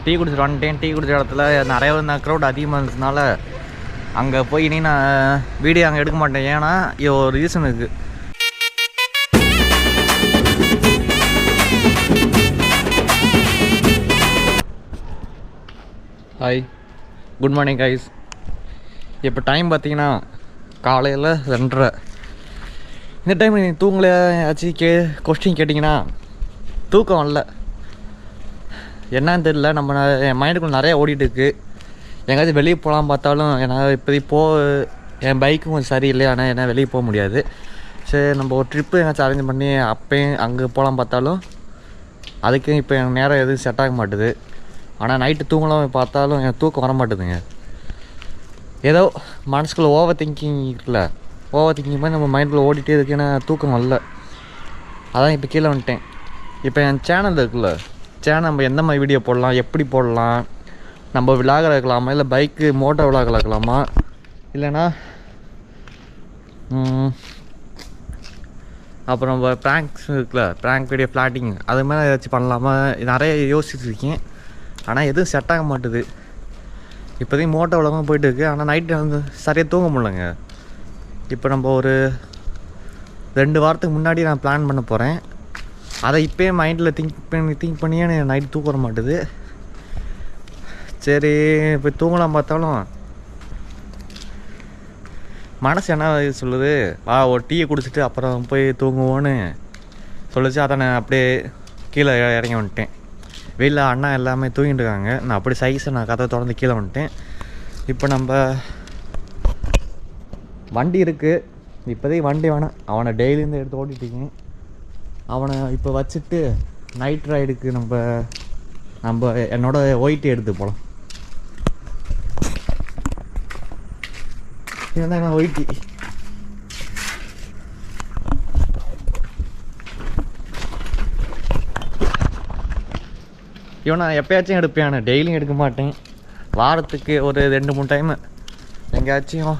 Tea குடிச்சிட்டு வந்துட்டேன். Tea குடிச்ச இடத்துல நிறைய க்ரௌட் அதிகமாக இருந்ததுனால அங்கே போய் இனி நான் வீடியோ அங்கே எடுக்க மாட்டேன். ஏன்னா இது ஒரு ரீசன் இருக்குது. Hi, good morning guys. இப்போ டைம் பார்த்தீங்கன்னா காலையில் 2:30. இந்த டைம் நீங்கள் தூங்கல ஏதாச்சும் கொஸ்டின் கேட்டிங்கன்னா தூக்கம் வரல. என்னன்னு தெரியல, நம்ம என் மைண்டுக்குள்ள நிறைய ஓடிட்டு இருக்குது. எங்கேயாச்சும் வெளியே போகலாம் பார்த்தாலும் ஏன்னா இப்போதைக்கு என் பைக்கும் கொஞ்சம் சரியில்லை. ஆனால் என்ன வெளியே போக முடியாது. சரி, நம்ம ஒரு ட்ரிப்பு எங்கேயாச்சும் அரேஞ்ச் பண்ணி அப்போயும் அங்கே போகலாம் பார்த்தாலும் அதுக்கும் இப்போ எனக்கு நேரம் எதுவும் செட் ஆக மாட்டுது. ஆனால் நைட்டு தூங்கலாம் பார்த்தாலும் எனக்கு தூக்கம் வர மாட்டுதுங்க. ஏதோ மனசுக்குள்ளே ஓவர் திங்கிங் இருக்குல்ல, ஓவர் திங்கிங் மாதிரி நம்ம மைண்டில் ஓடிட்டே இருக்கு. ஏன்னா தூக்கம் வரல. அதான் இப்போ கீழே வந்துட்டேன். இப்போ என் சேனல் இருக்குல்ல, சேனல் நம்ம எந்த மாதிரி வீடியோ போடலாம், எப்படி போடலாம், நம்ம விலாக இருக்கலாமா, இல்லை பைக்கு மோட்டோ விலாக இருக்கலாமா, இல்லைன்னா அப்புறம் நம்ம ப்ராங்க்ஸ் இருக்குல்ல, ப்ராங்க் வீடியோ ஃப்ளாட்டிங் அது மாதிரி ஏதாச்சும் பண்ணலாமா, நிறைய யோசிச்சுருக்கேன். ஆனால் எதுவும் செட் ஆக மாட்டுது. இப்போதையும் மோட்டோ விலாகவும் போயிட்டு இருக்குது. ஆனால் நைட்டு வந்து சரியாக தூங்க முடியலங்க. இப்போ நம்ம ஒரு 2 வாரத்துக்கு முன்னாடி நான் பிளான் பண்ண போகிறேன். அதை இப்போயே மைண்டில் திங்க் பண்ணியே நைட்டு தூக்க வர மாட்டுது. சரி, இப்போ தூங்கலாம் பார்த்தாலும் மனசு என்ன சொல்லுது, ஒரு டீயை குடிச்சிட்டு அப்புறம் போய் தூங்குவோன்னு சொல்லிச்சு. அதை நான் அப்படியே கீழே இறங்கி வந்துட்டேன். வெளியில் அண்ணா எல்லாமே தூங்கிட்டு இருக்காங்க. நான் அப்படி நான் கதை தொடர்ந்து கீழே வந்துட்டேன். இப்போ நம்ம வண்டி இருக்குது. இப்போதைக்கு வண்டி வேணாம், அவனை டெய்லியிருந்து எடுத்து ஓட்டிட்டிங்க. அவனை இப்போ வச்சுட்டு நைட் ரைடுக்கு நம்ம என்னோட ஒயிட்டு எடுத்து போகலாம். இவன் தான் நான் ஒயிட்டி. இவன் நான் எப்போயாச்சும் எடுப்பேன், டெய்லியும் எடுக்க மாட்டேன். வாரத்துக்கு ஒரு 2-3 டைமு எங்கேயாச்சும்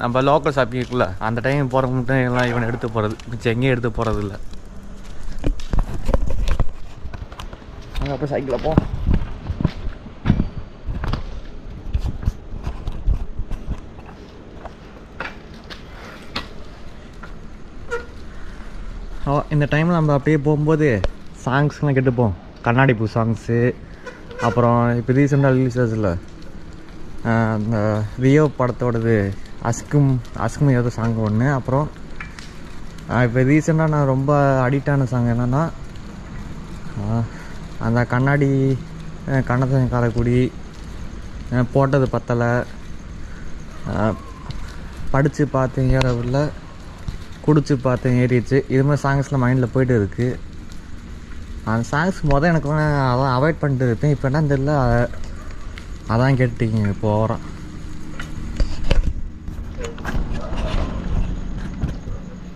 நம்ம லோக்கல் ஷாப்பிங் இருக்குல்ல, அந்த டைம் போகிற மட்டும் எல்லாம் இவனை எடுத்து போகிறது. மிச்சம் எங்கேயும் எடுத்து போகிறது இல்லை. அங்கே அப்போ சைக்கிளில் போ. இந்த டைமில் நம்ம அப்படியே போகும்போது சாங்ஸ்லாம் கேட்டுப்போம். கண்ணாடி பூ சாங்ஸு, அப்புறம் இப்போ ரீசெண்டாக ரிலீஸ் ஆச்சுல அந்த ரியோ படத்தோடது அஸ்கும் ஏதோ சாங் ஒன்று. அப்புறம் இப்போ ரீசெண்டாக நான் ரொம்ப அடிக்டான சாங் என்னென்னா அந்த கண்ணத்தை காரக்குடி, போட்டது பத்தலை, படித்து பார்த்தேன் ஏறவில்லை, குடிச்சு பார்த்தேன் ஏறிடுச்சு. இது மாதிரி சாங்ஸ்லாம் மைண்டில் போய்ட்டு இருக்குது. அந்த சாங்ஸ் எனக்கு அதான் அவாய்ட் பண்ணிட்டு இருப்பேன். இப்போ என்னன்னு தெரியல, அதான் கேட்டுட்டீங்க. இப்போ ஓவரான்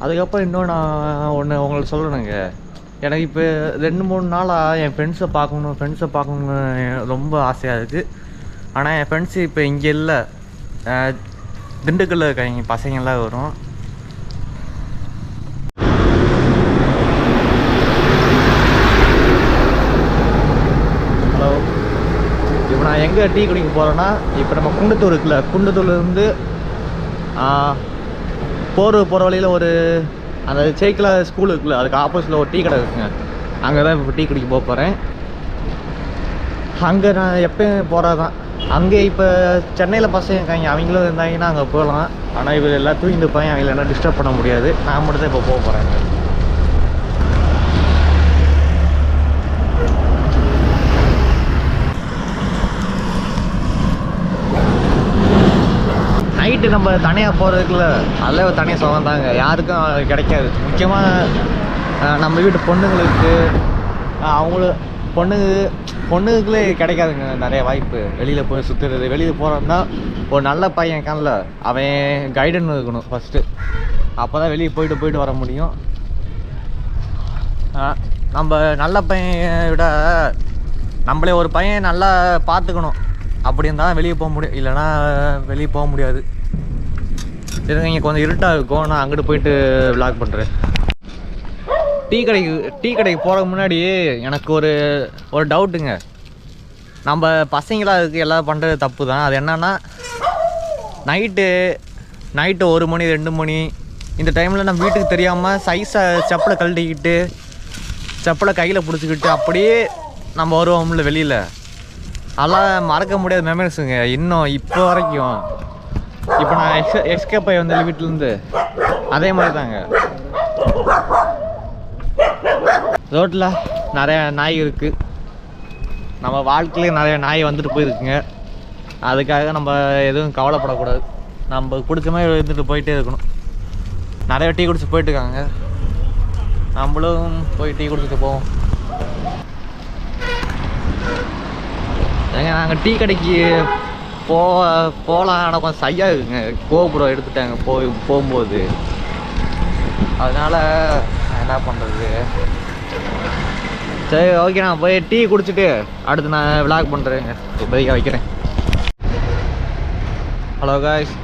அதுக்கப்புறம் இன்னும் நான் ஒன்று உங்களுக்கு சொல்லணுங்க. எனக்கு இப்போ 2-3 நாளாக என் ஃப்ரெண்ட்ஸை பார்க்கணுன்னு ரொம்ப ஆசையாக இருக்குது. ஆனால் என் ஃப்ரெண்ட்ஸு இப்போ இங்கே இல்லை, திண்டுக்கல்லில் இருக்காங்க. பசங்கள்லாம் வரும். ஹலோ, இப்போ நான் எங்கே டீ குடிக்க போகிறேன்னா, இப்போ நம்ம குண்டத்தூர் இருக்குல்ல, குண்டத்தூர்லேருந்து போகிற வழியில் ஒரு அந்த சேக்கில் ஸ்கூல் இருக்குல்ல, அதுக்கு ஆப்போசிட்டில் ஒரு டீ கடை இருக்குங்க. அங்கே தான் இப்போ டீ குடிக்க போகிறேன். அங்கே நான் எப்போயும் போகிறது தான். அங்கே இப்போ சென்னையில் பசங்க இருக்காங்க, அவங்களும் இருந்தாங்கன்னா அங்கே போகலாம். ஆனால் இவர் எல்லாம் தூங்கிட்டு இருப்பாங்க, அவங்கள என்ன டிஸ்டர்ப் பண்ண முடியாது. நான் மட்டும் தான் இப்போ போக போகிறேன். நைட்டு நம்ம தனியாக போகிறதுக்குள்ள அதில் தனியாக சுகம் தாங்க, யாருக்கும் கிடைக்காது. முக்கியமாக நம்ம வீட்டு பொண்ணுங்களுக்கு பொண்ணுக்குள்ளே கிடைக்காதுங்க நிறைய வாய்ப்பு. வெளியில் போய் சுற்றுறது, வெளியில் போகிறோம்னா ஒரு நல்ல பையன் இருக்கான்ல, அவன் கைடன்னு இருக்கணும் ஃபஸ்ட்டு. அப்போ தான் வெளியே போயிட்டு வர முடியும். நம்ம நல்ல பையன் விட நம்மளே ஒரு பையன் நல்லா பார்த்துக்கணும். அப்படி இருந்தால் தான் வெளியே போக முடியும், இல்லைனா வெளியே போக முடியாது. இருங்க, இங்கே கொஞ்சம் இருட்டாக இருக்கும், நான் அங்கிட்டு போயிட்டு விளாக் பண்ணுறேன். டீ கடைக்கு போகிறதுக்கு முன்னாடி எனக்கு ஒரு டவுட்டுங்க. நம்ம பசங்களாக இருக்குது எல்லாம் பண்ணுறது தப்பு தான். அது என்னன்னா நைட்டு 1 மணி 2 மணி இந்த டைமில் நம்ம வீட்டுக்கு தெரியாமல் செப்பலை கழட்டிக்கிட்டு செப்பலை கையில் பிடிச்சிக்கிட்டு அப்படியே நம்ம வருவோம்ல வெளியில். அதெல்லாம் மறக்க முடியாத மெமரிஸுங்க இன்னும் இப்போ வரைக்கும். இப்போ நான் எஸ்கேப் ஆகி வந்தேன் வீட்டிலேருந்து, அதே மாதிரி தாங்க. ரோட்டில் நிறையா நாய் இருக்குது. நம்ம வாழ்க்கையிலே நிறைய நாய் வந்துட்டு போயிருக்குங்க. அதுக்காக நம்ம எதுவும் கவலைப்படக்கூடாது. நம்ம பிடிச்ச மாதிரி இருந்துட்டு போயிட்டே இருக்கணும். நிறைய டீ குடிச்சு போயிட்டுருக்காங்க, நம்மளும் போய் டீ குடிச்சிட்டு போவோம். ஏங்க நாங்கள் டீ கடைக்கு போகலாம், ஆனால் கொஞ்சம் சையாக இருக்குங்க. கோபுரம் எடுத்துட்டாங்க போகும்போது. அதனால் என்ன பண்ணுறது? சரி ஓகே, நான் போய் டீ குடிச்சிட்டு அடுத்து நான் விளாக் பண்ணுறேங்க. இப்போதைக்கு வைக்கிறேன். ஹலோ காய்ஸ்,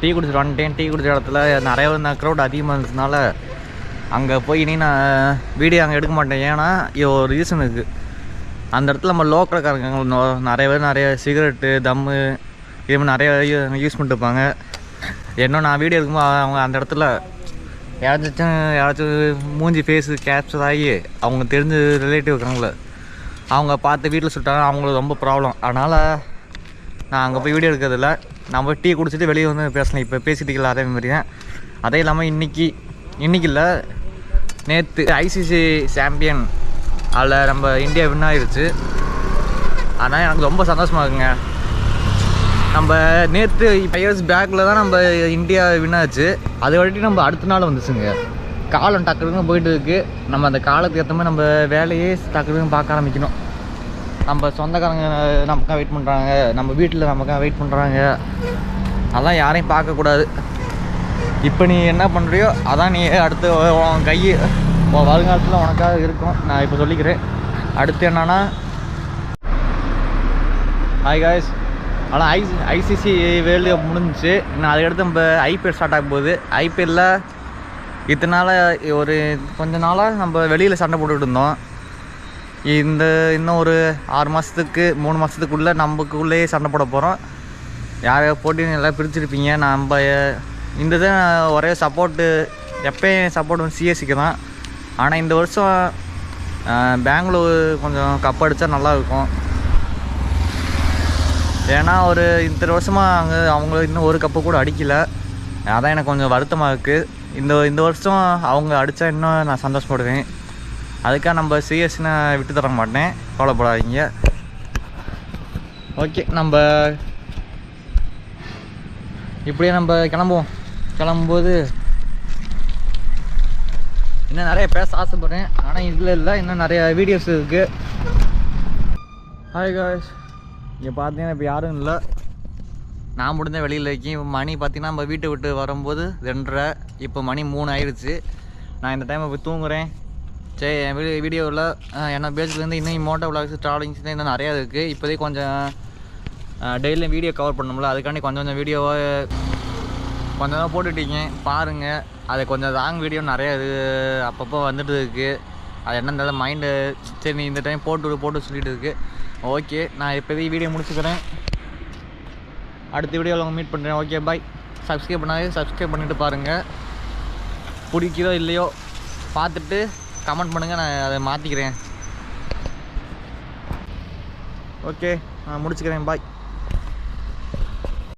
டீ குடிச்சிட்டு வந்துட்டேன். டீ குடிச்ச இடத்துல நிறைய க்ரௌட் அதிகமாக இருந்ததுனால அங்கே போய் இனி நான் வீடியோ அங்கே எடுக்க மாட்டேன். ஏன்னா ஒரு ரீசன் இருக்குது. அந்த இடத்துல நம்ம லோக்கல்காரங்க நிறைய பேர் நிறைய சிகரெட்டு தம்மு இது மாதிரி நிறைய யூஸ் பண்ணிட்டு இருப்பாங்க. இன்னும் நான் வீடியோ எடுக்கும்போது அவங்க அந்த இடத்துல யாராச்சும் மூஞ்சி ஃபேஸு கேப்சர் ஆகி அவங்க தெரிஞ்ச ரிலேட்டிவ் இருக்கிறாங்களே அவங்க பார்த்து வீட்டில் சுட்டாங்க, அவங்களுக்கு ரொம்ப ப்ராப்ளம். அதனால் நான் அங்கே போய் வீடியோ எடுக்கிறதில்ல. நம்ம டீ குடிச்சிட்டு வெளியே வந்து பேசலாம். இப்போ பேசிட்டு அதே மாதிரி தான். அதே இல்லாமல் இன்றைக்கி இல்லை, நேற்று ஐசிசி சாம்பியன் அதில் நம்ம இந்தியா வின் ஆகிடுச்சு. ஆனால் எனக்கு ரொம்ப சந்தோஷமாக இருக்குங்க. நம்ம நேற்று 5 இயர்ஸ் பேக்கில் தான் நம்ம இந்தியா வின் ஆச்சு. அதை வரைக்கும் நம்ம அடுத்த நாள் வந்துச்சுங்க. காலம் டக்குன்னு போயிட்டு இருக்குது. நம்ம அந்த காலத்துக்கு ஏற்ற மாதிரி நம்ம வேலையே டக்குன்னு பார்க்க ஆரம்பிக்கணும். நம்ம சொந்தக்காரங்க நமக்காக வெயிட் பண்ணுறாங்க, நம்ம வீட்டில் நமக்காக வெயிட் பண்ணுறாங்க. அதெல்லாம் யாரையும் பார்க்கக்கூடாது. இப்போ நீ என்ன பண்ணுறியோ அதான் நீ அடுத்து உன் உன் வருங்காலத்தில் உனக்காக இருக்கும். நான் இப்போ சொல்லிக்கிறேன். அடுத்து என்னன்னா ஹாய் காய்ஸ், ஆனால் ஐசிசி வேர்ல்டு கப் முடிஞ்சிச்சு. இன்னும் அதுக்கடுத்து நம்ம ஐபிஎல் ஸ்டார்ட் ஆகும் போது. ஐபிஎல்லில் இத்தனை நாளாக கொஞ்ச நாளாக நம்ம வெளியில் சண்டை போட்டுக்கிட்டு இருந்தோம். இன்னும் ஒரு 6 மாதத்துக்கு 3 மாதத்துக்குள்ளே நமக்குள்ளேயே சண்டை போட போகிறோம். யார் போட்டின்னு எல்லாம் பிரிச்சுருப்பீங்க. நம்ம இந்த தான் ஒரே சப்போர்ட்டு, எப்போயும் சப்போர்ட் வந்து சிஎஸ்சிக்கு தான். ஆனால் இந்த வருஷம் பெங்களூர் கொஞ்சம் கப் அடித்தா நல்லாயிருக்கும். ஏன்னா இத்தனை வருஷமாக அவங்க இன்னும் ஒரு கப்பு கூட அடிக்கலை. அதான் எனக்கு கொஞ்சம் வருத்தமாக இருக்குது. இந்த வருஷம் அவங்க அடித்தா இன்னும் நான் சந்தோஷப்படுவேன். அதுக்காக நம்ம சிஎஸ்சினை விட்டு தர மாட்டேன், கவலைப்படாதீங்க. ஓகே, நம்ம இப்படியே நம்ம கிளம்பும்போது இன்னும் நிறைய பேச ஆசைப்படுறேன். ஆனால் இதில் இல்லை, இன்னும் நிறைய வீடியோஸ் இருக்குது. ஹாய் காய்ஸ், இங்கே பார்த்தீங்கன்னா இப்போ யாரும் இல்லை. நான் முடிஞ்ச வெளியில் இருக்கேன். மணி பார்த்தீங்கன்னா நம்ம வீட்டை விட்டு வரும்போது 2:30. இப்போ மணி 3 ஆயிடுச்சு. நான் இந்த டைமை போய் தூங்குறேன். சரி, என் வீடியோவில் என்ன பேஜ்லேருந்து இன்னும் மோட்டோ விளாக்ஸ் ட்ராவலிங்ஸ் இன்னும் நிறையா இருக்குது. இப்போதைக்கு கொஞ்சம் டெய்லியும் வீடியோ கவர் பண்ணோம்ல, அதுக்காண்டி கொஞ்சம் வீடியோவை கொஞ்சம் போட்டுட்டீங்க பாருங்கள். அது கொஞ்சம் லாங் வீடியோ நிறையா இது அப்பப்போ வந்துட்டு இருக்குது. அது என்னென்ன மைண்டு சரி நீ இந்த டைம் போட்டு சொல்லிட்டு இருக்குது. ஓகே, நான் இப்போதைக்கு வீடியோ முடிச்சுக்கிறேன். அடுத்த வீடியோவில் அவங்க மீட் பண்ணுறேன். Okay bye. சப்ஸ்கிரைப் பண்ணிவிட்டு பாருங்கள். பிடிக்குதோ இல்லையோ பார்த்துட்டு கமெண்ட் பண்ணுங்கள், நான் அதை மாற்றிக்கிறேன். ஓகே, நான் முடிச்சுக்கிறேன். பாய்.